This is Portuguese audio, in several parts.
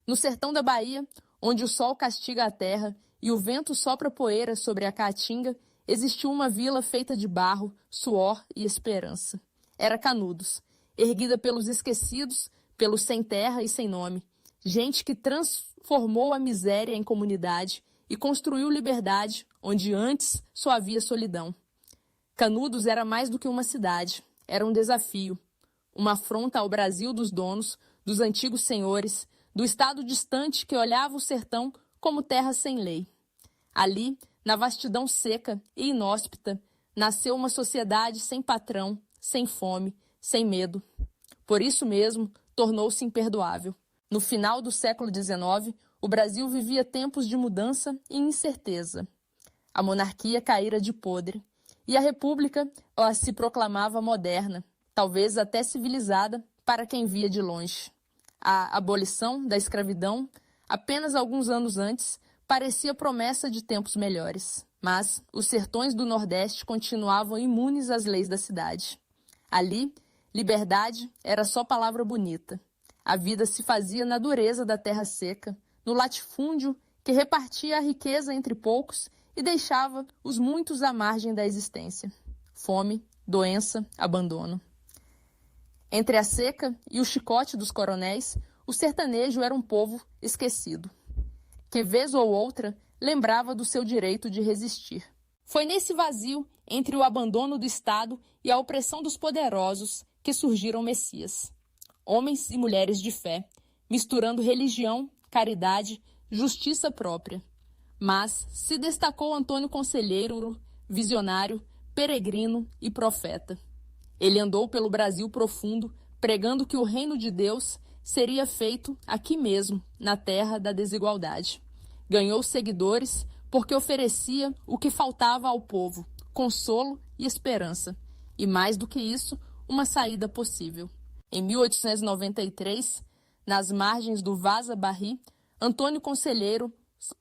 No sertão da Bahia, onde o sol castiga a terra e o vento sopra poeira sobre a caatinga, existiu uma vila feita de barro, suor e esperança. Era Canudos, erguida pelos esquecidos, pelos sem terra e sem nome. Gente que transformou a miséria em comunidade e construiu liberdade onde antes só havia solidão. Canudos era mais do que uma cidade, era um desafio, uma afronta ao Brasil dos donos, dos antigos senhores, do estado distante que olhava o sertão como terra sem lei. Ali, na vastidão seca e inóspita, nasceu uma sociedade sem patrão, sem fome, sem medo. Por isso mesmo, tornou-se imperdoável. No final do século XIX, o Brasil vivia tempos de mudança e incerteza. A monarquia caíra de podre, e a república se proclamava moderna, talvez até civilizada para quem via de longe. A abolição da escravidão, apenas alguns anos antes, parecia promessa de tempos melhores. Mas os sertões do Nordeste continuavam imunes às leis da cidade. Ali, liberdade era só palavra bonita. A vida se fazia na dureza da terra seca, no latifúndio que repartia a riqueza entre poucos e deixava os muitos à margem da existência. Fome, doença, abandono. Entre a seca e o chicote dos coronéis, o sertanejo era um povo esquecido, que vez ou outra lembrava do seu direito de resistir. Foi nesse vazio, entre o abandono do Estado e a opressão dos poderosos, que surgiram messias. Homens e mulheres de fé, misturando religião, caridade, justiça própria. Mas se destacou Antônio Conselheiro, visionário, peregrino e profeta. Ele andou pelo Brasil profundo, pregando que o reino de Deus seria feito aqui mesmo, na terra da desigualdade. Ganhou seguidores porque oferecia o que faltava ao povo, consolo e esperança. E mais do que isso, uma saída possível. Em 1893, nas margens do Vaza Barry, Antônio Conselheiro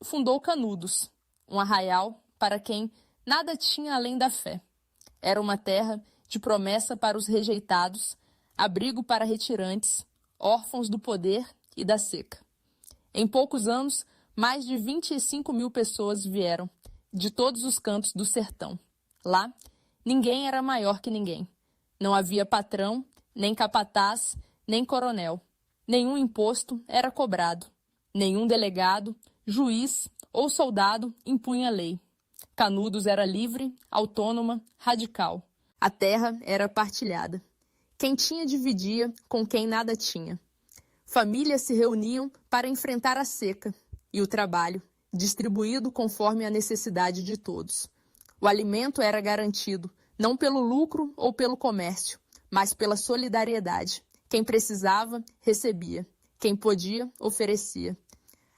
fundou Canudos, um arraial para quem nada tinha além da fé. Era uma terra de promessa para os rejeitados, abrigo para retirantes, órfãos do poder e da seca. Em poucos anos, mais de 25 mil pessoas vieram, de todos os cantos do sertão. Lá, ninguém era maior que ninguém. Não havia patrão, nem capataz, nem coronel. Nenhum imposto era cobrado. Nenhum delegado, juiz ou soldado impunha lei. Canudos era livre, autônoma, radical. A terra era partilhada. Quem tinha dividia com quem nada tinha. Famílias se reuniam para enfrentar a seca e o trabalho, distribuído conforme a necessidade de todos. O alimento era garantido, não pelo lucro ou pelo comércio, mas pela solidariedade. Quem precisava, recebia. Quem podia, oferecia.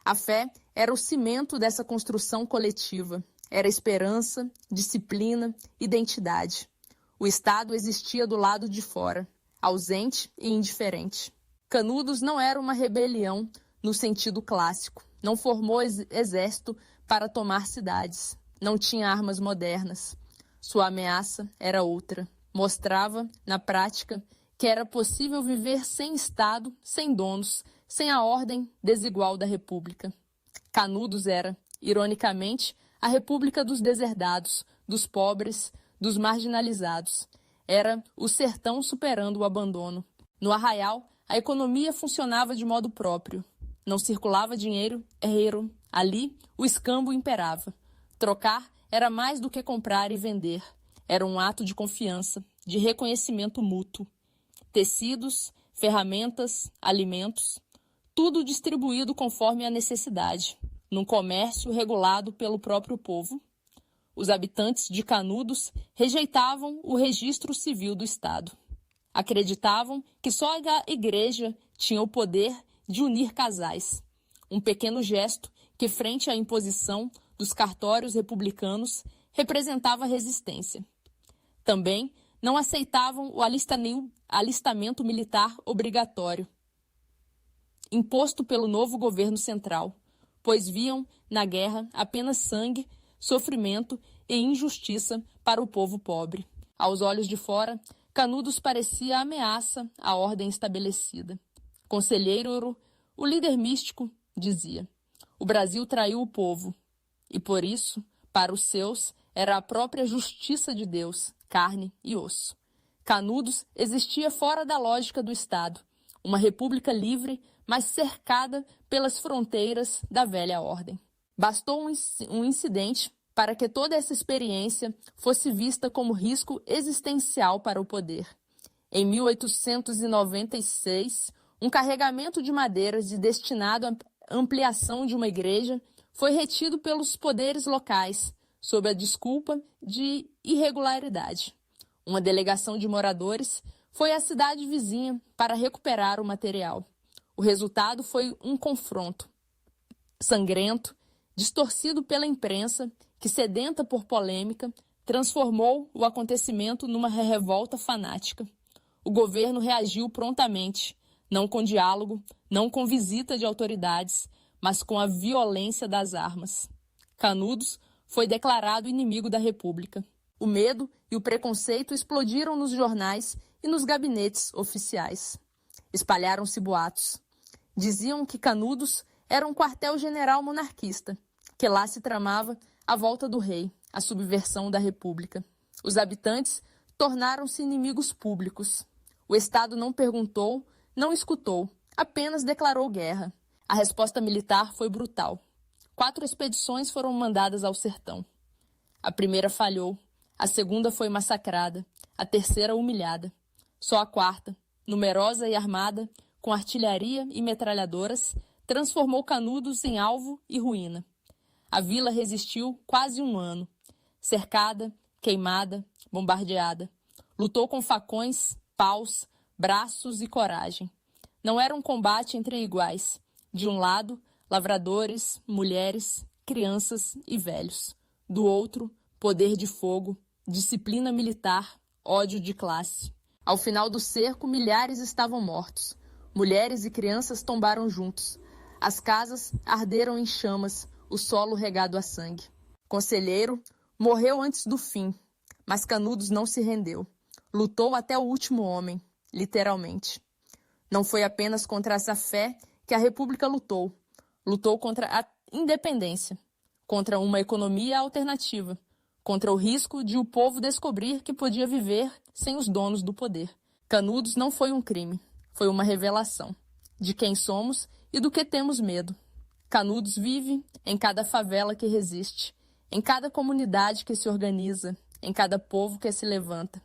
A fé era o cimento dessa construção coletiva. Era esperança, disciplina, identidade. O Estado existia do lado de fora, ausente e indiferente. Canudos não era uma rebelião no sentido clássico. Não formou exército para tomar cidades. Não tinha armas modernas. Sua ameaça era outra. Mostrava, na prática, que era possível viver sem Estado, sem donos, sem a ordem desigual da República. Canudos era, ironicamente, a República dos deserdados, dos pobres, dos marginalizados. Era o sertão superando o abandono. No arraial, a economia funcionava de modo próprio. Não circulava dinheiro. Ali, o escambo imperava. Trocar era mais do que comprar e vender. Era um ato de confiança, de reconhecimento mútuo. Tecidos, ferramentas, alimentos, tudo distribuído conforme a necessidade, num comércio regulado pelo próprio povo. Os habitantes de Canudos rejeitavam o registro civil do Estado. Acreditavam que só a igreja tinha o poder de unir casais. Um pequeno gesto que, frente à imposição dos cartórios republicanos, representava resistência. Também não aceitavam o alistamento militar obrigatório, imposto pelo novo governo central, pois viam na guerra apenas sangue, sofrimento e injustiça para o povo pobre. Aos olhos de fora, Canudos parecia ameaça à ordem estabelecida. Conselheiro, o líder místico, dizia. O Brasil traiu o povo, e por isso, para os seus, era a própria justiça de Deus, carne e osso. Canudos existia fora da lógica do Estado, uma república livre, mas cercada pelas fronteiras da velha ordem. Bastou um incidente para que toda essa experiência fosse vista como risco existencial para o poder. Em 1896, um carregamento de madeiras destinado à ampliação de uma igreja foi retido pelos poderes locais, sob a desculpa de irregularidade. Uma delegação de moradores foi à cidade vizinha para recuperar o material. O resultado foi um confronto sangrento, distorcido pela imprensa, que, sedenta por polêmica, transformou o acontecimento numa revolta fanática. O governo reagiu prontamente, não com diálogo, não com visita de autoridades, mas com a violência das armas. Canudos foi declarado inimigo da República. O medo e o preconceito explodiram nos jornais e nos gabinetes oficiais. Espalharam-se boatos. Diziam que Canudos era um quartel-general monarquista, que lá se tramava a volta do rei, a subversão da República. Os habitantes tornaram-se inimigos públicos. O Estado não perguntou, não escutou, apenas declarou guerra. A resposta militar foi brutal. 4 expedições foram mandadas ao sertão. A primeira falhou, a segunda foi massacrada, a terceira humilhada. Só a quarta, numerosa e armada, com artilharia e metralhadoras, transformou Canudos em alvo e ruína. A vila resistiu quase um ano, cercada, queimada, bombardeada. Lutou com facões, paus, braços e coragem. Não era um combate entre iguais. De um lado, lavradores, mulheres, crianças e velhos. Do outro, poder de fogo, disciplina militar, ódio de classe. Ao final do cerco, milhares estavam mortos. Mulheres e crianças tombaram juntos. As casas arderam em chamas, o solo regado a sangue. Conselheiro morreu antes do fim, mas Canudos não se rendeu. Lutou até o último homem, literalmente. Não foi apenas contra essa fé que a República lutou. Lutou contra a independência, contra uma economia alternativa, contra o risco de o povo descobrir que podia viver sem os donos do poder. Canudos não foi um crime, foi uma revelação de quem somos e do que temos medo. Canudos vive em cada favela que resiste, em cada comunidade que se organiza, em cada povo que se levanta.